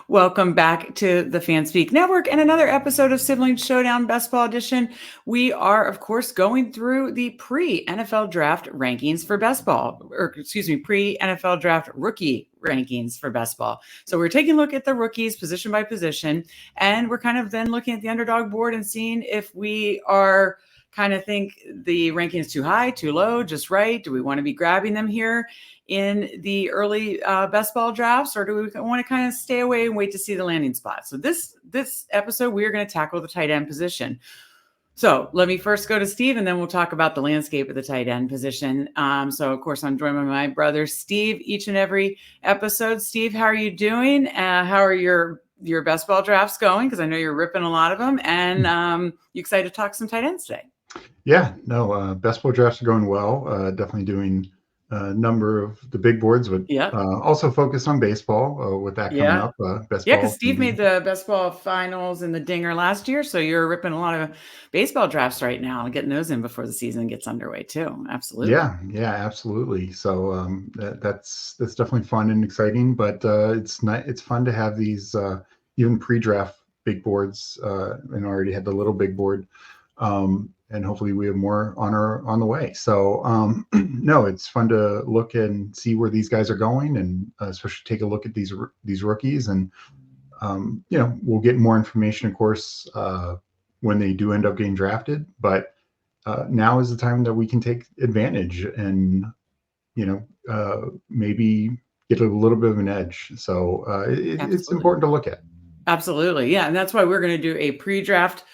Welcome back to the FanSpeak Network and another episode of Sibling Showdown Best Ball Edition. We are, of course, going through the pre-NFL draft rankings for best ball, pre-NFL draft rookie rankings for best ball. So we're taking a look at the rookies position by position, and we're kind of then looking at the underdog board and seeing if we are kind of think the ranking is too high, too low, just right. Do we want to be grabbing them here in the early best ball drafts, or do we want to kind of stay away and wait to see the landing spot? So this episode, we are going to tackle the tight end position. So let me first go to Steve, and then we'll talk about the landscape of the tight end position. So, of course, I'm joined by my brother, Steve, each and every episode. Steve, how are you doing? How are your best ball drafts going? Because I know you're ripping a lot of them. And you excited to talk some tight ends today? Yeah, no, best ball drafts are going well. Definitely doing a number of the big boards, but also focus on baseball with that coming up. Best ball. Because Steve made the best ball finals in the Dinger last year, so you're ripping a lot of baseball drafts right now and getting those in before the season gets underway too. Absolutely. Yeah, absolutely. So that's definitely fun and exciting, but it's fun to have these even pre-draft big boards, and already had the little big board. And hopefully we have more on the way. So no, it's fun to look and see where these guys are going, and especially take a look at these rookies. And we'll get more information, of course, when they do end up getting drafted. But now is the time that we can take advantage and maybe get a little bit of an edge. So it's important to look at. Absolutely, yeah, and that's why we're going to do a pre-draft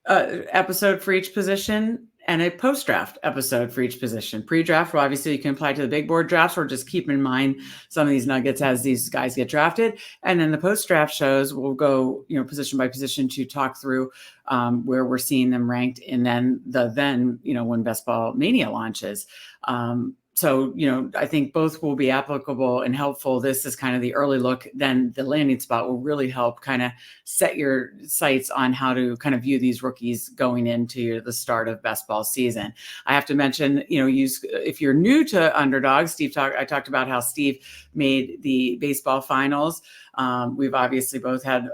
episode for each position and a post-draft episode for each position. Pre-draft, well, obviously you can apply to the big board drafts, or just keep in mind some of these nuggets as these guys get drafted. And then the post-draft shows will go, position by position to talk through where we're seeing them ranked, and then when Best Ball Mania launches. So, I think both will be applicable and helpful. This is kind of the early look. Then the landing spot will really help kind of set your sights on how to kind of view these rookies going into the start of best ball season. I have to mention, if you're new to Underdog, I talked about how Steve made the baseball finals. We've obviously both had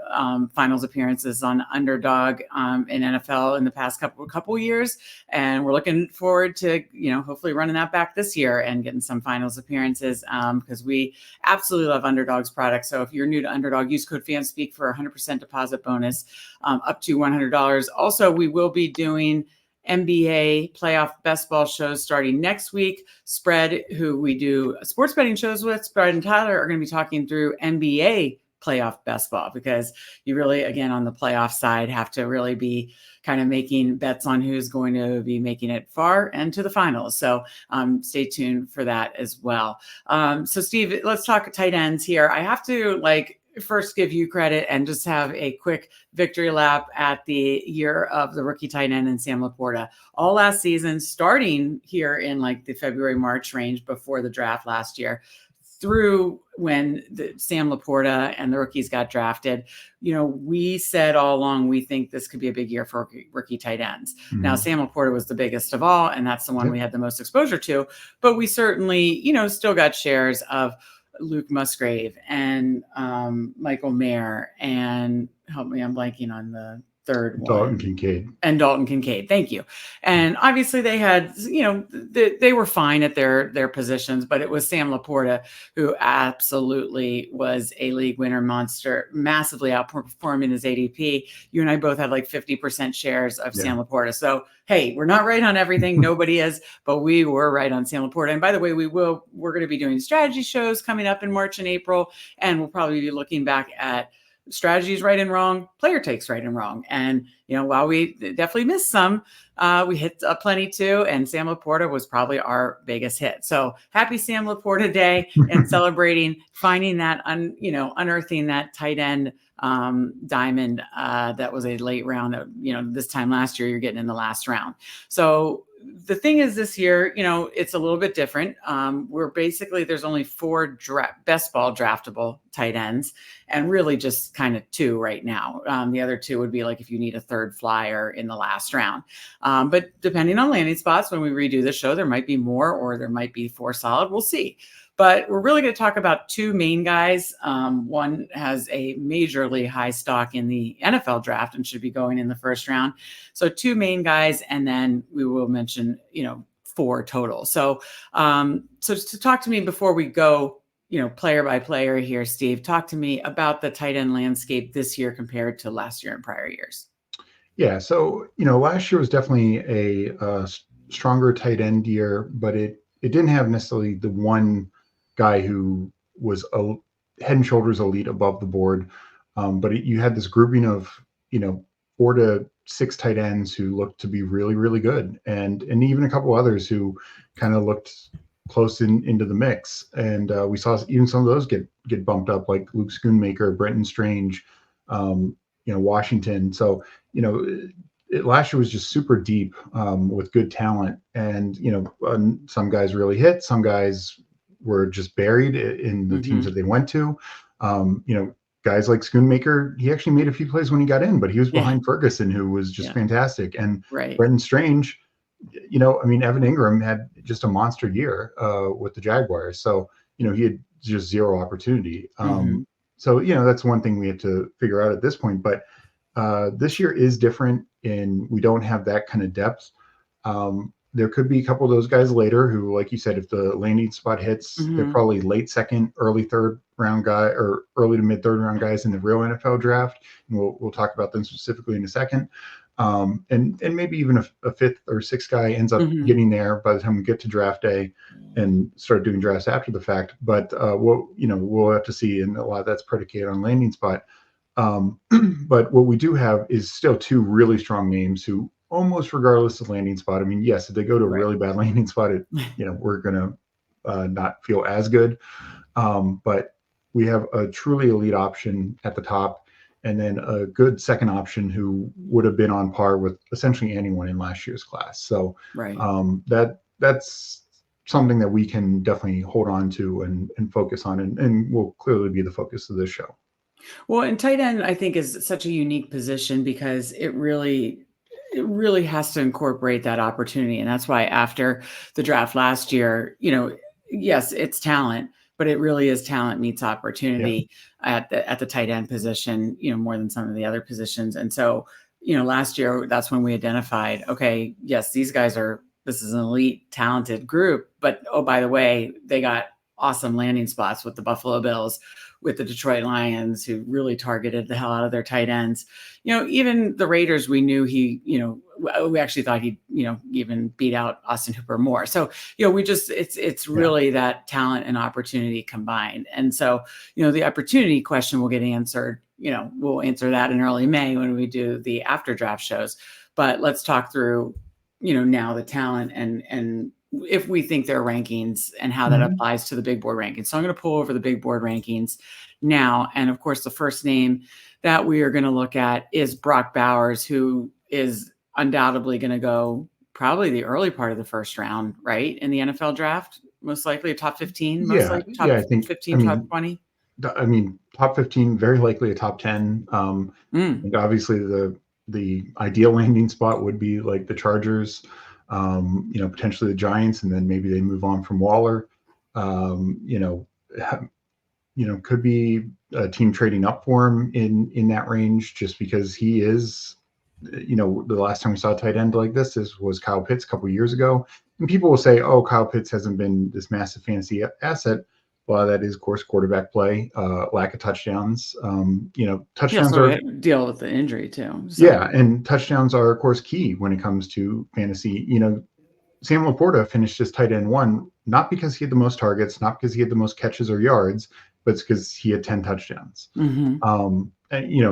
finals appearances on Underdog in NFL in the past couple years, and we're looking forward to hopefully running that back this year and getting some finals appearances, because we absolutely love Underdog's product. So if you're new to Underdog, use code FANSPEAK for a 100% deposit bonus up to $100. Also, we will be doing NBA playoff best ball shows starting next week. Spread, who we do sports betting shows with, Spread and Tyler are going to be talking through NBA playoff best ball, because you really, again, on the playoff side, have to really be kind of making bets on who's going to be making it far and to the finals. So stay tuned for that as well. So Steve, let's talk tight ends here. I have to first give you credit and just have a quick victory lap at the year of the rookie tight end and Sam Laporta. All last season, starting here in the February, March range before the draft last year, through when Sam Laporta and the rookies got drafted, we said all along, we think this could be a big year for rookie tight ends. Mm-hmm. Now, Sam Laporta was the biggest of all, and that's the one we had the most exposure to, but we certainly, still got shares of Luke Musgrave and Michael Mayer, and help me, I'm blanking on the third one. Dalton Kincaid. Thank you. And obviously they had, they were fine at their positions, but it was Sam Laporta who absolutely was a league winner monster, massively outperforming his ADP. You and I both had 50% shares of Sam Laporta. So, hey, we're not right on everything. Nobody is, but we were right on Sam Laporta. And by the way, we're going to be doing strategy shows coming up in March and April, and we'll probably be looking back at strategies right and wrong, player takes right and wrong. And, while we definitely missed some, we hit plenty too. And Sam Laporta was probably our biggest hit. So happy Sam Laporta Day, and celebrating finding that, unearthing that tight end diamond that was a late round that, this time last year, you're getting in the last round. So the thing is, this year, it's a little bit different. We're basically, there's only 4 best ball draftable tight ends, and really just kind of 2 right now. The other 2 would be if you need a third flyer in the last round. But depending on landing spots, when we redo the show, there might be more, or there might be 4 solid. We'll see. But we're really going to talk about two main guys. One has a majorly high stock in the NFL draft and should be going in the first round. So two main guys, and then we will mention, 4 total. So to talk to me before we go, player by player here, Steve, talk to me about the tight end landscape this year compared to last year and prior years. Yeah, so last year was definitely a stronger tight end year, but it didn't have necessarily the one guy who was a head and shoulders elite above the board. But you had this grouping of 4 to 6 tight ends who looked to be really, really good, and even a couple others who kind of looked close into the mix. And we saw even some of those get bumped up, like Luke Schoonmaker, Brenton Strange, Washington. So last year was just super deep with good talent, and some guys really hit, some guys were just buried in the teams that they went to. Guys like Schoonmaker, he actually made a few plays when he got in, but he was behind Ferguson, who was just fantastic. And Brenton Strange, Evan Ingram had just a monster year with the Jaguars. So, he had just zero opportunity. So, that's one thing we have to figure out at this point. But this year is different, and we don't have that kind of depth. There could be a couple of those guys later who, like you said, if the landing spot hits, they're probably late second, early third round guy, or early to mid third round guys in the real NFL draft. And we'll talk about them specifically in a second. And maybe even a fifth or sixth guy ends up getting there by the time we get to draft day and start doing drafts after the fact. But we'll have to see, and a lot of that's predicated on landing spot. But what we do have is still 2 really strong names who, almost regardless of landing spot, yes, if they go to a really bad landing spot, we're going to not feel as good. But we have a truly elite option at the top, and then a good second option who would have been on par with essentially anyone in last year's class. So that's something that we can definitely hold on to and focus on, and will clearly be the focus of this show. Well, and tight end, I think, is such a unique position because it really has to incorporate that opportunity. And that's why after the draft last year, yes, it's talent, but it really is talent meets opportunity at the tight end position, more than some of the other positions. And so, last year, that's when we identified, okay, yes, this is an elite, talented group, but oh, by the way, they got awesome landing spots with the Buffalo Bills, with the Detroit Lions, who really targeted the hell out of their tight ends. Even the Raiders, we knew we actually thought he'd, even beat out Austin Hooper more. So, it's really that talent and opportunity combined. And so, the opportunity question will get answered, we'll answer that in early May when we do the after draft shows. But let's talk through, now the talent and if we think their rankings and how that applies to the big board rankings. So I'm going to pull over the big board rankings now. And of course, the first name that we are going to look at is Brock Bowers, who is undoubtedly going to go probably the early part of the first round, right? In the NFL draft, most likely a top 15, likely top I think 15, top 20. Top 15, very likely a top 10. And obviously the ideal landing spot would be like the Chargers, potentially the Giants, and then maybe they move on from Waller. Could be a team trading up for him in that range, just because he is, the last time we saw a tight end like this was Kyle Pitts a couple of years ago. And people will say, oh, Kyle Pitts hasn't been this massive fantasy asset. Well, that is, of course, quarterback play, lack of touchdowns. Touchdowns are deal with the injury too. So. Yeah, and touchdowns are, of course, key when it comes to fantasy. Sam Laporta finished as tight end 1, not because he had the most targets, not because he had the most catches or yards, but it's because he had 10 touchdowns. And,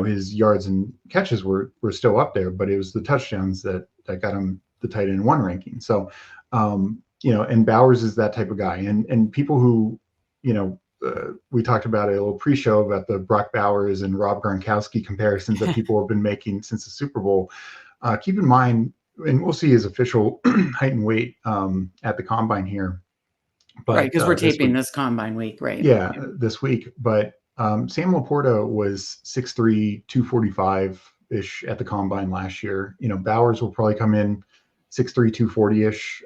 his yards and catches were still up there, but it was the touchdowns that got him the tight end 1 ranking. So, and Bowers is that type of guy. And people who, we talked about a little pre-show about the Brock Bowers and Rob Gronkowski comparisons that people have been making since the Super Bowl. Keep in mind, and we'll see his official height and weight at the combine here. But, right, because we're taping this combine week, right? Yeah, this week. But Sam Laporta was 6'3", 245-ish at the combine last year. Bowers will probably come in 6'3", 240-ish.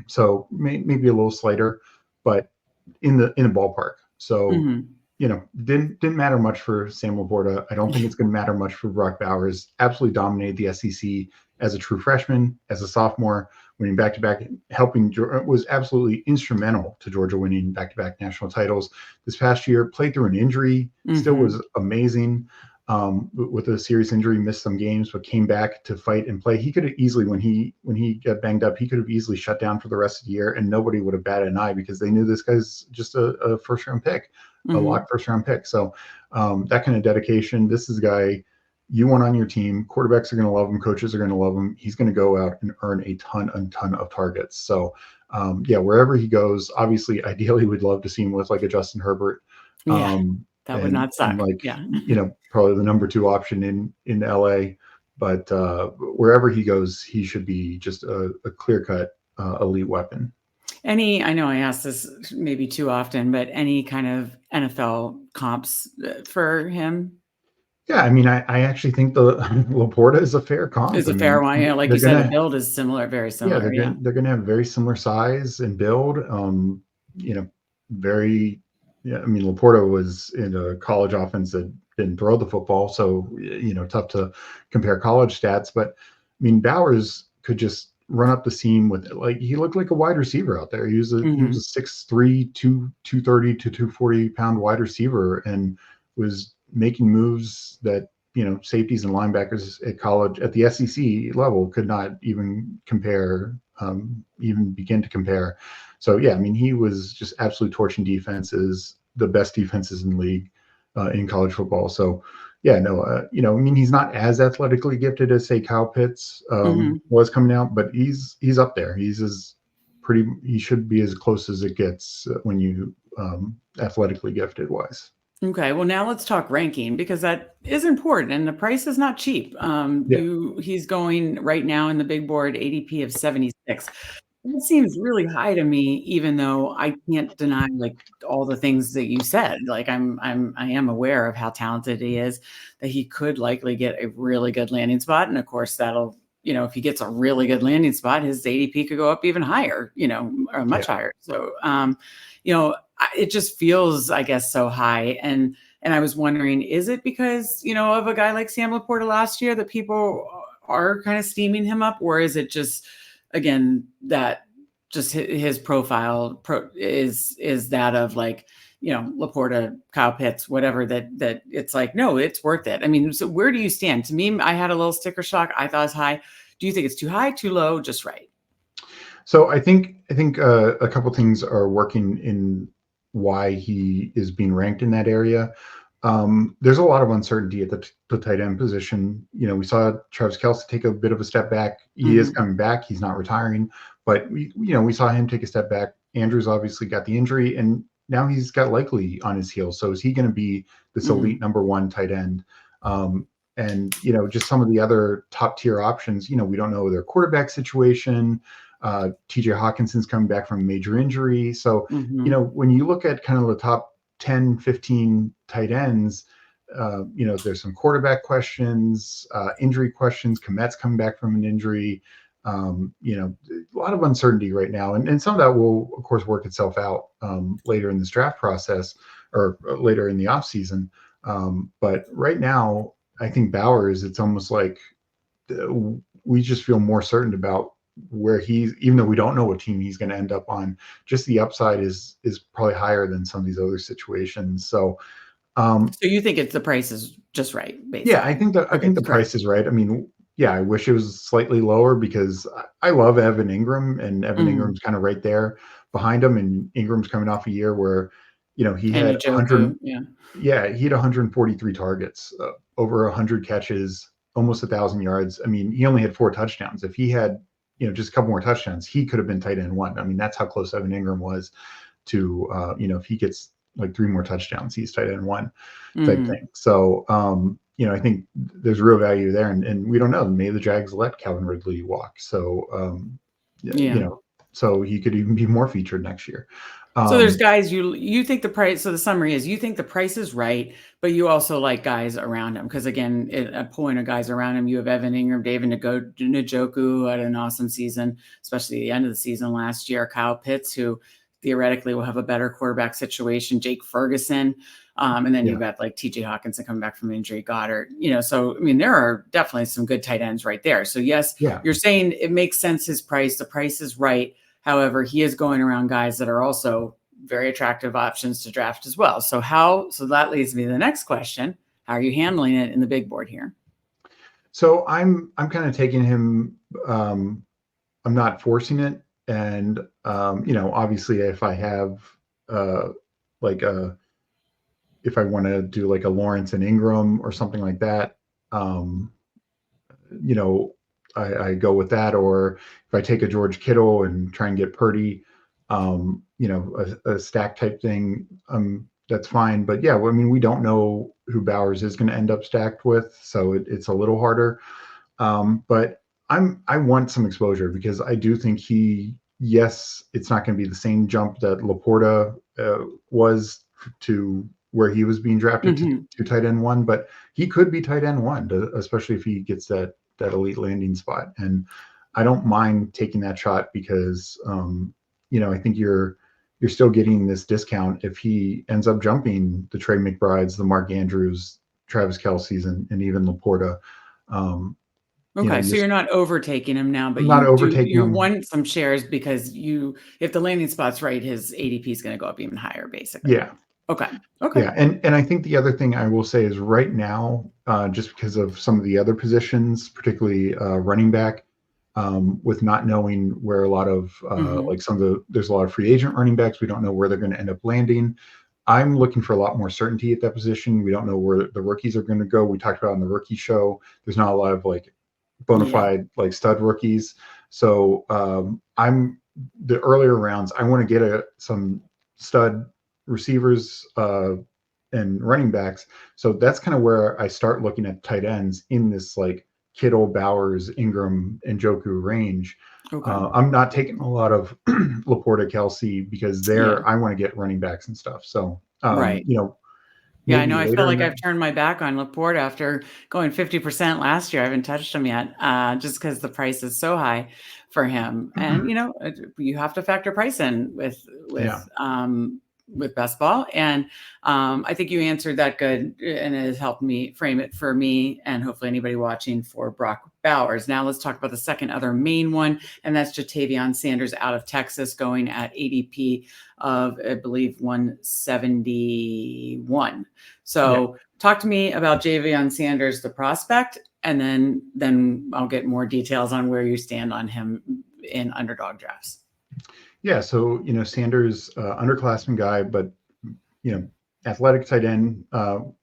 So maybe a little slighter. But in the ballpark. So, Mhm. didn't matter much for Sam Laporta. I don't think it's going to matter much for Brock Bowers. Absolutely dominated the SEC as a true freshman, as a sophomore, winning back-to-back, was absolutely instrumental to Georgia winning back-to-back national titles. This past year, played through an injury, still Mhm. was amazing. With a serious injury, missed some games, but came back to fight and play. He could have easily, when he got banged up, he could have easily shut down for the rest of the year, and nobody would have batted an eye because they knew this guy's just a first round pick, a Mhm. locked first round pick. So that kind of dedication. This is a guy you want on your team. Quarterbacks are going to love him. Coaches are going to love him. He's going to go out and earn a ton of targets. So yeah, wherever he goes, obviously, ideally, we'd love to see him with like a Justin Herbert. Yeah. That would not And suck. like, Yeah. probably the number 2 option in LA, but wherever he goes, he should be just a clear cut elite weapon. I know I ask this maybe too often, but any kind of NFL comps for him Yeah, I mean, I actually think the Laporta is a fair comp. is I a fair mean, one. Yeah, like they're you said, the gonna build is similar, very yeah, similar. Yeah. they're gonna have very similar size and build. Very yeah. I mean, Laporta was in a college offense that didn't throw the football, so tough to compare college stats. But I mean, Bowers could just run up the seam with like he looked like a wide receiver out there. He was a Mhm. 6'3", 230 to 240 pound wide receiver, and was making moves that safeties and linebackers at college at the SEC level could not even compare, even begin to compare. So yeah, I mean, he was just absolutely torching defenses, the best defenses in the league in college football. So yeah, no, I mean, he's not as athletically gifted as say Kyle Pitts Mhm. was coming out, but he's up there. He should be as close as it gets when you athletically gifted wise. Okay, well, now let's talk ranking because that is important and the price is not cheap. Yeah, He's going right now in the big board ADP of 76. It seems really high to me, even though I can't deny like all the things that you said. Like I am aware of how talented he is, that he could likely get a really good landing spot. And of course, that'll, if he gets a really good landing spot, his ADP could go up even higher, or much yeah. higher. So it just feels, I guess, so high. And I was wondering, is it because, of a guy like Sam Laporta last year that people are kind of steaming him up, or is it just again that just his profile is that of like Laporta, Kyle Pitts, whatever, that it's like, no, it's worth it. I mean, so where do you stand? To me, I had a little sticker shock. I thought it was high. Do you think it's too high, too low, just right? So I think a couple things are working in why he is being ranked in that area. There's a lot of uncertainty at the tight end position. We saw Travis Kelce take a bit of a step back. He is Mm-hmm. coming back. He's not retiring, but we saw him take a step back. Andrews obviously got the injury, and now he's got Likely on his heels. So is he going to be this Mm-hmm. elite number 1 tight end? And just some of the other top tier options. We don't know their quarterback situation. TJ Hawkinson's coming back from a major injury. So, Mm-hmm. when you look at kind of the top 10, 15 tight ends, there's some quarterback questions, injury questions. Komet's coming back from an injury. A lot of uncertainty right now. And some of that will, of course, work itself out later in this draft process or later in the offseason. But right now, I think Bowers, it's almost like we just feel more certain about where he's, even though we don't know what team he's going to end up on, just the upside is probably higher than some of these other situations. So So you think it's the price is just right, yeah, basically? I Okay, think the correct. price is right. I mean, yeah, I wish it was slightly lower because I love Evan Ingram, and Evan Mm-hmm. Ingram's kind of right there behind him, and Ingram's coming off a year where he And had Njoku, yeah. he had 143 targets, over 100 catches, almost 1,000 yards. I mean, he only had 4 touchdowns. If he had just a couple more touchdowns, he could have been tight end 1. I mean, that's how close Evan Ingram was to if he gets like 3 more touchdowns, he's tight end 1 type Mm-hmm. thing. So I think there's real value there, and we don't know. Maybe the Jags let Calvin Ridley walk, so Yeah. so he could even be more featured next year. So there's Um, guys you think the price. So the summary is you think the price is right, but you also like guys around him because again, a point of guys around him. You have Evan Ingram, David Njoku, who had an awesome season, especially the end of the season last year. Kyle Pitts, who theoretically will have a better quarterback situation. Jake Ferguson. And then you've got like TJ Hawkinson coming back from injury, Goddard, so, I mean, there are definitely some good tight ends right there. So yes, you're saying it makes sense. The price is right. However, he is going around guys that are also very attractive options to draft as well. So that leads me to the next question. How are you handling it in the big board here? So I'm kind of taking him, I'm not forcing it. And, obviously if I have, if I want to do like a Lawrence and Ingram or something like that, I go with that. Or if I take a George Kittle and try and get Purdy, a stack type thing, that's fine. But yeah, I mean, we don't know who Bowers is going to end up stacked with, so it's a little harder. But I want some exposure because I do think yes, it's not going to be the same jump that Laporta was to where he was being drafted to tight end 1, but he could be tight end 1, especially if he gets that elite landing spot. And I don't mind taking that shot because, I think you're still getting this discount if he ends up jumping the Trey McBrides, the Mark Andrews, Travis Kelce's, and even Laporta. Okay, so you're not overtaking him now, but you want some shares because if the landing spot's right, his ADP is going to go up even higher, basically. Yeah. Okay. Yeah, and I think the other thing I will say is right now, just because of some of the other positions, particularly running back, with not knowing where a lot of there's a lot of free agent running backs. We don't know where they're going to end up landing. I'm looking for a lot more certainty at that position. We don't know where the rookies are going to go. We talked about on the rookie show, there's not a lot of like bona fide like stud rookies. So I'm the earlier rounds, I want to get some stud receivers and running backs. So that's kind of where I start looking at tight ends in this like Kittle, Bowers, Ingram, and Njoku range. I'm not taking a lot of Laporta, Kelce because I want to get running backs and stuff. So right. Yeah, I know. I feel like I've turned my back on Laporta after going 50% last year. I haven't touched him yet, just because the price is so high for him. And you have to factor price in with best ball. And I think you answered that good, and it has helped me frame it for me and hopefully anybody watching for Brock Bowers. Now let's talk about the second other main one, and that's Ja'Tavion Sanders out of Texas, going at ADP of, I believe, 171. So talk to me about Ja'Tavion Sanders, the prospect, and then I'll get more details on where you stand on him in underdog drafts. Yeah, so Sanders, underclassman guy, but athletic tight end.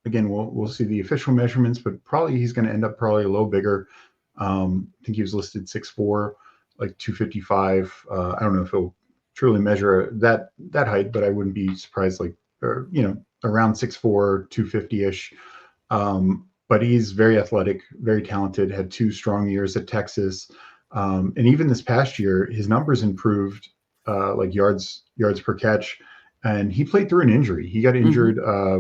Again, we'll see the official measurements, but probably he's going to end up a little bigger. I think he was listed 6'4", like 255. I don't know if he'll truly measure that height, but I wouldn't be surprised, around 6'4", 250-ish. But he's very athletic, very talented, had 2 strong years at Texas. And even this past year, his numbers improved, like yards per catch. And he played through an injury. He got injured. I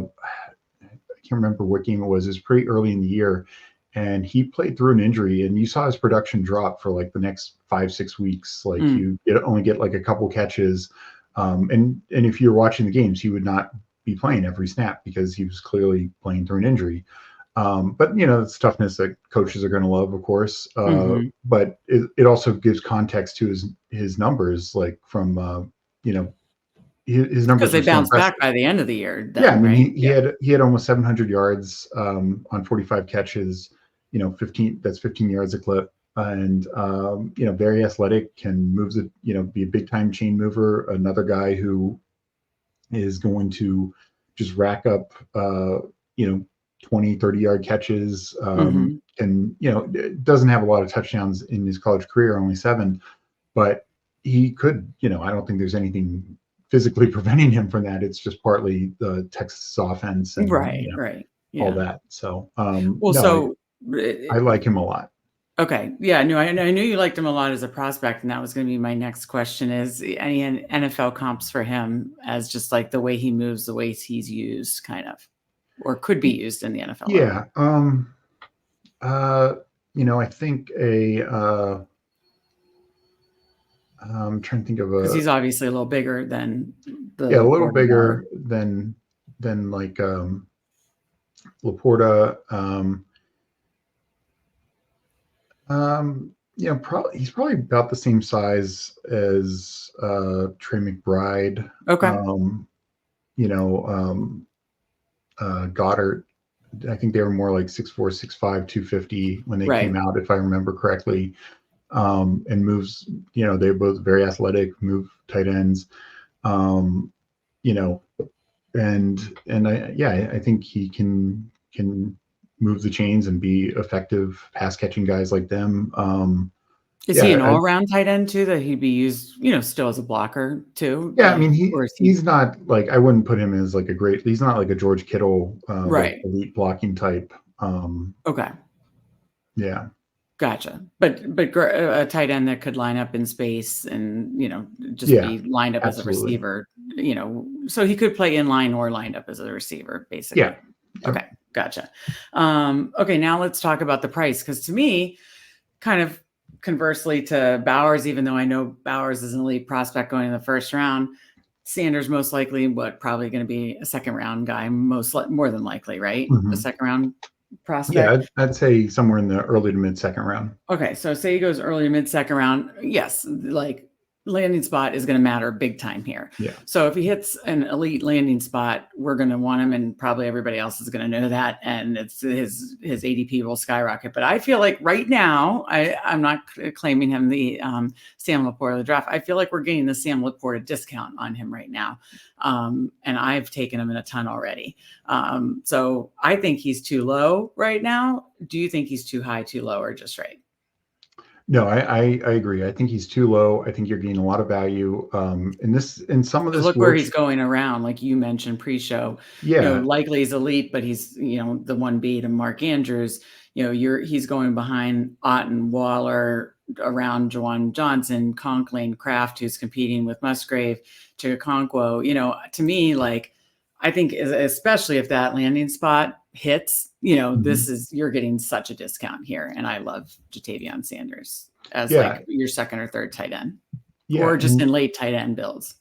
can't remember what game it was. It was pretty early in the year. And he played through an injury, and you saw his production drop for like the next 5-6 weeks. Like you only get like a couple catches. And if you're watching the games, he would not be playing every snap because he was clearly playing through an injury. But it's toughness that coaches are going to love, of course. But it also gives context to his numbers, like from his numbers, because they bounced back by the end of the year. Then, I mean, right? he had almost 700 yards on 45 catches. 15 yards a clip, and very athletic, can move be a big time chain mover. Another guy who is going to just rack up 20-30 yard catches, and doesn't have a lot of touchdowns in his college career, only 7, but he could, I don't think there's anything physically preventing him from that. It's just partly the Texas offense and all that. So I like him a lot. Okay. Yeah, no, I knew you liked him a lot as a prospect, and that was going to be my next question: is any NFL comps for him as just like the way he moves, the way he's used, kind of, or could be used in the NFL? Yeah. I think I'm trying to think of Because a he's obviously a little bigger than yeah, a the little Laporta. bigger than like Laporta. He's probably about the same size as Trey McBride. Okay. Um, you know, Goddard. I think they were more like 6'4", 6'5", 250 when they came Right. out, if I remember correctly. And moves, they're both very athletic, move tight ends. Um, you know, I think he can move the chains and be effective pass catching guys like them. Is he Yeah, an all-around tight end too, that he'd be used, still as a blocker too? yeah. I Like, mean, or is he he's not like I wouldn't put him as like a great. He's not like a George Kittle, like right? elite blocking type. Okay. Yeah, Gotcha. But a tight end that could line up in space and, just yeah, be lined up as a absolutely. receiver, so he could play in line or lined up as a receiver, Yeah, basically. yep. Okay. Gotcha. Okay. Now let's talk about the price. Cause to me, kind of conversely to Bowers, even though I know Bowers is an elite prospect going in the first round, Sanders most likely, probably going to be a second round guy, more than likely, right? A Hmm. second round Yeah, prospect. I'd say somewhere in the early to mid second round. Okay, so say he goes early to mid second round. Yes, like landing spot is going to matter big time here. Yeah. So if he hits an elite landing spot, we're going to want him, and probably everybody else is going to know that, and it's his ADP will skyrocket. But I feel like right now, I'm not claiming him the Sam Laporta of the draft. I feel like we're getting the Sam Laporta discount on him right now, and I've taken him in a ton already. So I think he's too low right now. Do you think he's too high, too low, or just right? No, I agree. I think he's too low. I think you're getting a lot of value. In some of Because this look where works. he's going around, like you mentioned pre-show. Yeah. Likely he's elite, but he's the 1B to Mark Andrews. He's going behind Otten, Waller, around Jawan Johnson, Conklin, Kraft, who's competing with Musgrave, Chigakonkwo. To me, like I think especially if that landing spot hits, Mhm. you're getting such a discount here, and I love Jatavion Sanders as Yeah. like your second or third tight end, Yeah. or just in late tight end builds.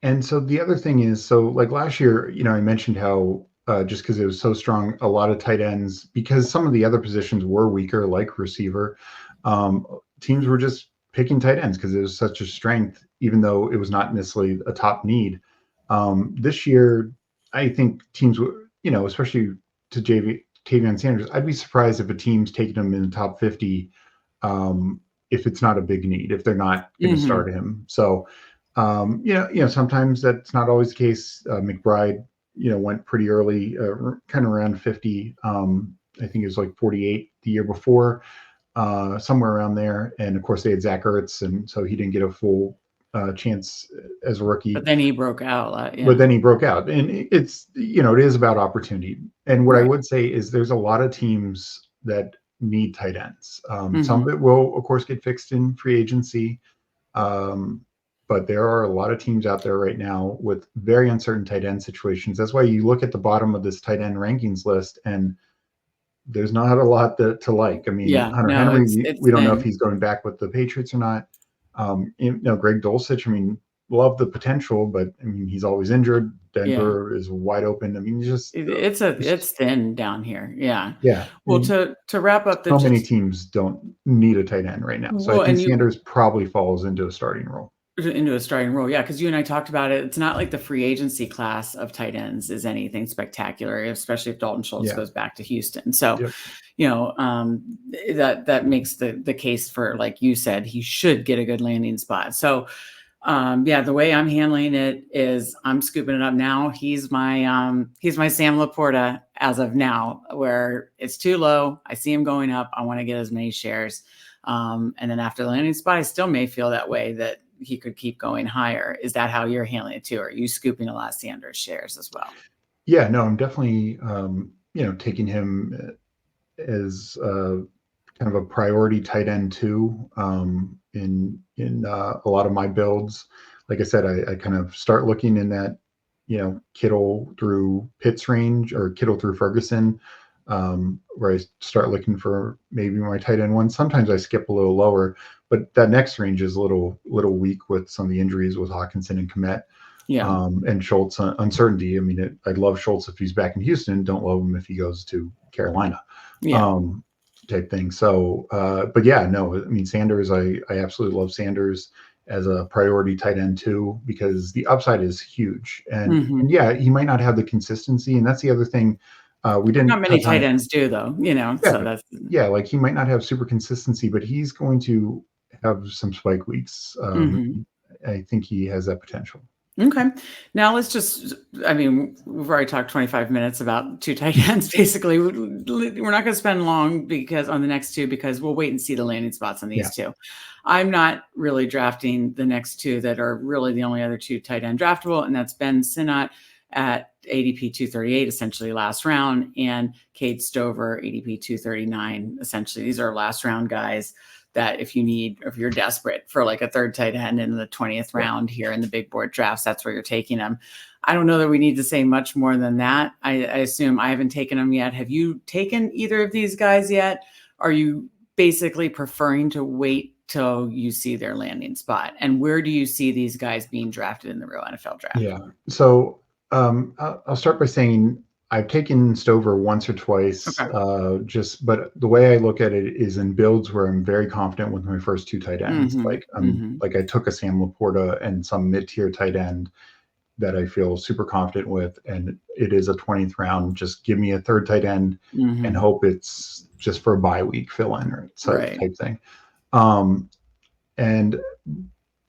And so the other thing is, so like last year, I mentioned how just because it was so strong, a lot of tight ends, because some of the other positions were weaker, like receiver, um, teams were just picking tight ends because it was such a strength, even though it was not necessarily a top need. This year, I think teams, especially to Tavion Sanders, I'd be surprised if a team's taking him in the top 50 if it's not a big need, if they're not going to Mm-hmm. start him. So, sometimes that's not always the case. McBride, went pretty early, kind of around 50. I think it was like 48 the year before, somewhere around there. And of course, they had Zach Ertz, and so he didn't get a full chance as a rookie. But then he broke out. But Yeah. then he broke out, and it is about opportunity. And what I Right. would say is there's a lot of teams that need tight ends. Some Mm-hmm. of it will, of course, get fixed in free agency. Um, but there are a lot of teams out there right now with very uncertain tight end situations. That's why you look at the bottom of this tight end rankings list, and there's not a lot to like. I mean, Yeah. Hunter No, Henry, it's we don't know if thin. he's going back with the Patriots or not. Greg Dulcich, I mean, love the potential, but I mean, he's always injured. Yeah. Denver is wide open. I mean, It's thin down here. Yeah. yeah. Well, to wrap up So many teams don't need a tight end right now. So I well, think and you Sanders probably falls into a starting role. into a starting role. Yeah, because you and I talked about it. It's not like the free agency class of tight ends is anything spectacular, especially if Dalton Schultz Yeah. goes back to Houston. So, Yep. that makes the case for, like you said, he should get a good landing spot. So, the way I'm handling it is I'm scooping it up now. He's my Sam Laporta as of now, where it's too low. I see him going up. I want to get as many shares. And then after the landing spot, I still may feel that way that he could keep going higher. Is that how you're handling it too? Or are you scooping a lot of Sanders shares as well? Yeah, no, I'm definitely, taking him as kind of a priority tight end too, in a lot of my builds. Like I said, I kind of start looking in that, Kittle through Pitts range or Kittle through Ferguson. where I start looking for maybe my tight end one. Sometimes I skip a little lower, but that next range is a little weak with some of the injuries with Hawkinson and Kmet. Yeah. And Schultz uncertainty. I mean, I'd love Schultz if he's back in Houston. Don't love him if he goes to Carolina. Yeah. Type thing. So, but yeah, no, I mean, Sanders, I absolutely love Sanders as a priority tight end too, because the upside is huge. And yeah, he might not have the consistency. And that's the other thing. We didn't Not many touch on tight it. ends do, though, Yeah, so that's. yeah, like he might not have super consistency, but he's going to have some spike weeks. I think he has that potential. Okay. Now let's just, I mean, we've already talked 25 minutes about two tight ends. Basically, we're not going to spend long because on the next two, because we'll wait and see the landing spots on these two. I'm not really drafting the next two that are really the only other two tight end draftable, and that's Ben Sinnott at ADP 238, essentially last round, and Cade Stover, ADP 239. Essentially, these are last round guys that if you're desperate for like a third tight end in the 20th round here in the big board drafts, that's where you're taking them. I don't know that we need to say much more than that. I assume I haven't taken them yet. Have you taken either of these guys yet? Are you basically preferring to wait till you see their landing spot? And where do you see these guys being drafted in the real NFL draft? Yeah. So I'll start by saying I've taken Stover once or twice, but the way I look at it is in builds where I'm very confident with my first two tight ends. Like I took a Sam Laporta and some mid-tier tight end that I feel super confident with, and it is a 20th round. Just give me a third tight end and hope it's just for a bye week fill in or type thing.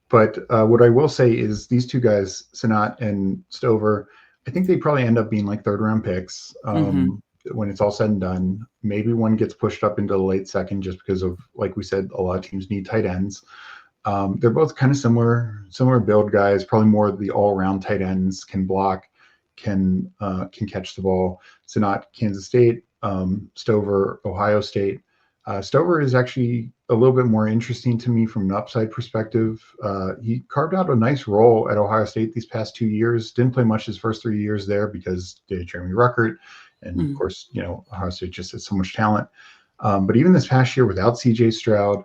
But what I will say is these two guys, Sinnott and Stover, I think they probably end up being like third round picks when it's all said and done. Maybe one gets pushed up into the late second just because of, like we said, a lot of teams need tight ends. They're both kind of similar build guys, probably more of the all-around tight ends, can block, can catch the ball. Sinnott, Kansas State, Stover, Ohio State. Stover is actually a little bit more interesting to me from an upside perspective. He carved out a nice role at Ohio State these past 2 years. Didn't play much his first 3 years there because they had Jeremy Ruckert. And of course, Ohio State just has so much talent. But even this past year without CJ Stroud,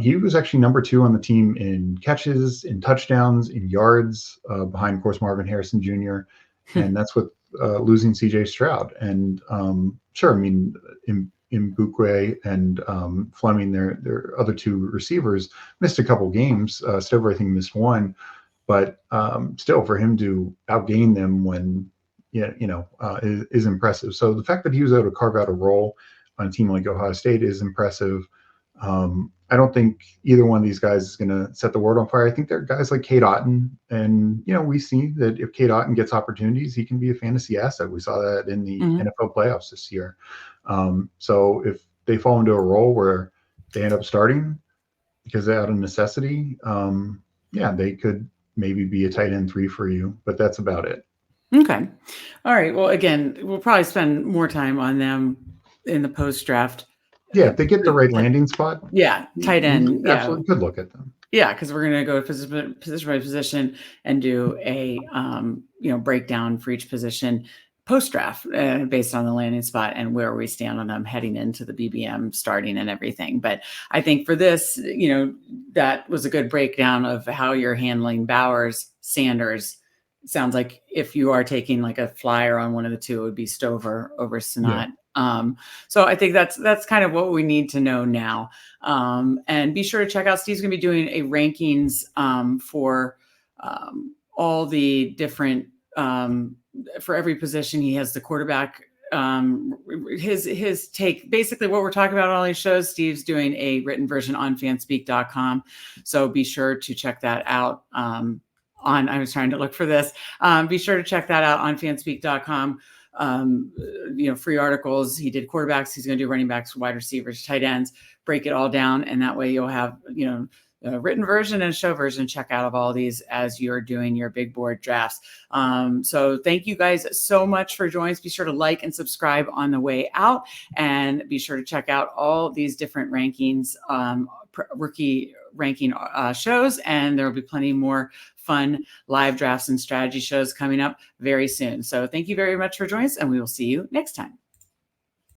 he was actually number 2 on the team in catches, in touchdowns, in yards, behind, of course, Marvin Harrison Jr. And that's with losing CJ Stroud. And sure, I mean, Mbukwe and Fleming, their other two receivers, missed a couple games. Stover, I think, missed one. But still, for him to outgain them when, is impressive. So the fact that he was able to carve out a role on a team like Ohio State is impressive. I don't think either one of these guys is going to set the world on fire. I think there are guys like Cade Otton, and we see that if Cade Otton gets opportunities, he can be a fantasy asset. We saw that in the NFL playoffs this year. So if they fall into a role where they end up starting because they're out of necessity, they could maybe be a tight end 3 for you, but that's about it. Okay. All right. Well, again, we'll probably spend more time on them in the post-draft. Yeah, if they get the right landing spot. Yeah, tight end. Absolutely could look at them. Yeah, because we're going to go position by position and do a breakdown for each position post-draft based on the landing spot and where we stand on them heading into the BBM starting and everything. But I think for this, that was a good breakdown of how you're handling Bowers, Sanders. Sounds like if you are taking like a flyer on one of the two, it would be Stover over Sinnott. Yeah. So I think that's kind of what we need to know now. And be sure to check out, Steve's going to be doing a rankings for all the different, for every position. He has the quarterback, his take, basically what we're talking about on all these shows. Steve's doing a written version on fanspeak.com. So be sure to check that out. I was trying to look for this. Be sure to check that out on fanspeak.com. Free articles. He did quarterbacks. He's going to do running backs, wide receivers, tight ends, break it all down. And that way you'll have, a written version and a show version. Check out of all these as you're doing your big board drafts. So thank you guys so much for joining us. Be sure to like and subscribe on the way out, and be sure to check out all these different rankings, rookie ranking shows. And there will be plenty more fun live drafts and strategy shows coming up very soon. So thank you very much for joining us, and we will see you next time.